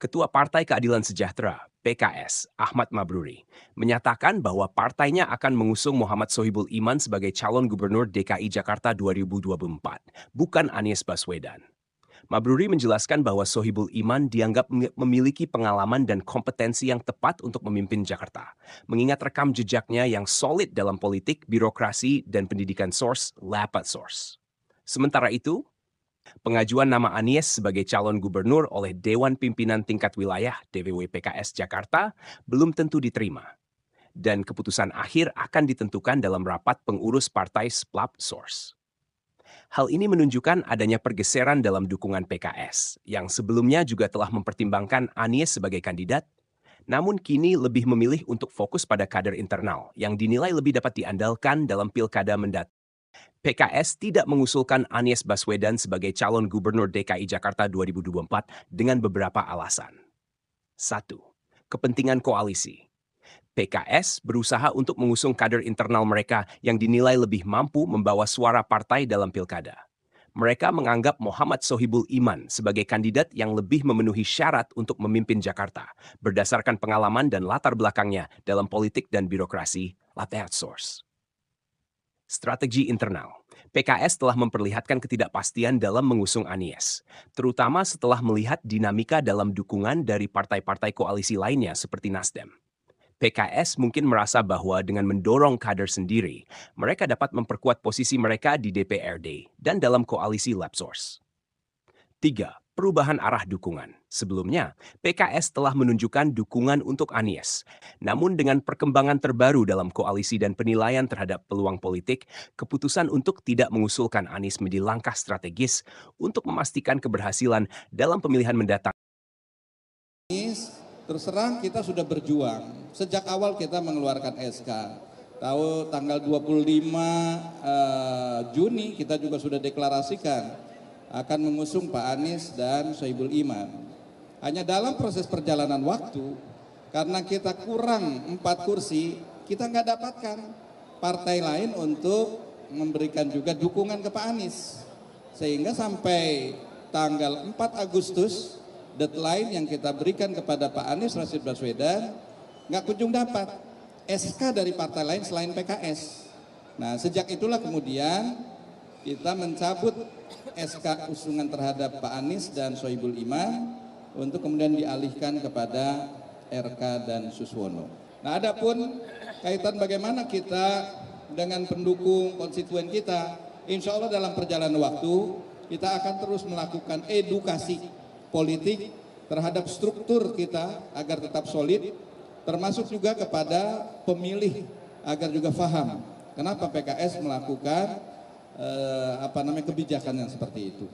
Ketua Partai Keadilan Sejahtera (PKS) Ahmad Mabruri menyatakan bahwa partainya akan mengusung Muhammad Sohibul Iman sebagai calon gubernur DKI Jakarta 2024, bukan Anies Baswedan. Mabruri menjelaskan bahwa Sohibul Iman dianggap memiliki pengalaman dan kompetensi yang tepat untuk memimpin Jakarta, mengingat rekam jejaknya yang solid dalam politik, birokrasi, dan pendidikan source, Lapat Source. Sementara itu, pengajuan nama Anies sebagai calon gubernur oleh Dewan Pimpinan Tingkat Wilayah (DPW) PKS Jakarta belum tentu diterima, dan keputusan akhir akan ditentukan dalam rapat pengurus partai SPLAP Source. Hal ini menunjukkan adanya pergeseran dalam dukungan PKS, yang sebelumnya juga telah mempertimbangkan Anies sebagai kandidat, namun kini lebih memilih untuk fokus pada kader internal yang dinilai lebih dapat diandalkan dalam pilkada mendatang. PKS tidak mengusulkan Anies Baswedan sebagai calon gubernur DKI Jakarta 2024 dengan beberapa alasan. 1. Kepentingan koalisi. PKS berusaha untuk mengusung kader internal mereka yang dinilai lebih mampu membawa suara partai dalam pilkada. Mereka menganggap Muhammad Sohibul Iman sebagai kandidat yang lebih memenuhi syarat untuk memimpin Jakarta berdasarkan pengalaman dan latar belakangnya dalam politik dan birokrasi, Lapat Source. Strategi internal. PKS telah memperlihatkan ketidakpastian dalam mengusung Anies, terutama setelah melihat dinamika dalam dukungan dari partai-partai koalisi lainnya seperti Nasdem. PKS mungkin merasa bahwa dengan mendorong kader sendiri, mereka dapat memperkuat posisi mereka di DPRD dan dalam koalisi Lapsource. 3. Perubahan arah dukungan. Sebelumnya, PKS telah menunjukkan dukungan untuk Anies. Namun dengan perkembangan terbaru dalam koalisi dan penilaian terhadap peluang politik, keputusan untuk tidak mengusulkan Anies menjadi langkah strategis untuk memastikan keberhasilan dalam pemilihan mendatang. Terus terang kita sudah berjuang. Sejak awal kita mengeluarkan SK. Tahu tanggal 25 Juni kita juga sudah deklarasikan akan mengusung Pak Anies dan Sohibul Iman. Hanya dalam proses perjalanan waktu, karena kita kurang 4 kursi, kita nggak dapatkan partai lain untuk memberikan juga dukungan ke Pak Anies. Sehingga sampai tanggal 4 Agustus, deadline yang kita berikan kepada Pak Anies Rashid Baswedan nggak kunjung dapat SK dari partai lain selain PKS. Nah, sejak itulah kemudian kita mencabut SK usungan terhadap Pak Anies dan Sohibul Iman untuk kemudian dialihkan kepada RK dan Suswono. Nah, adapun kaitan bagaimana kita dengan pendukung konstituen kita, insya Allah dalam perjalanan waktu kita akan terus melakukan edukasi politik terhadap struktur kita agar tetap solid, termasuk juga kepada pemilih agar juga paham kenapa PKS melakukan kebijakan yang seperti itu.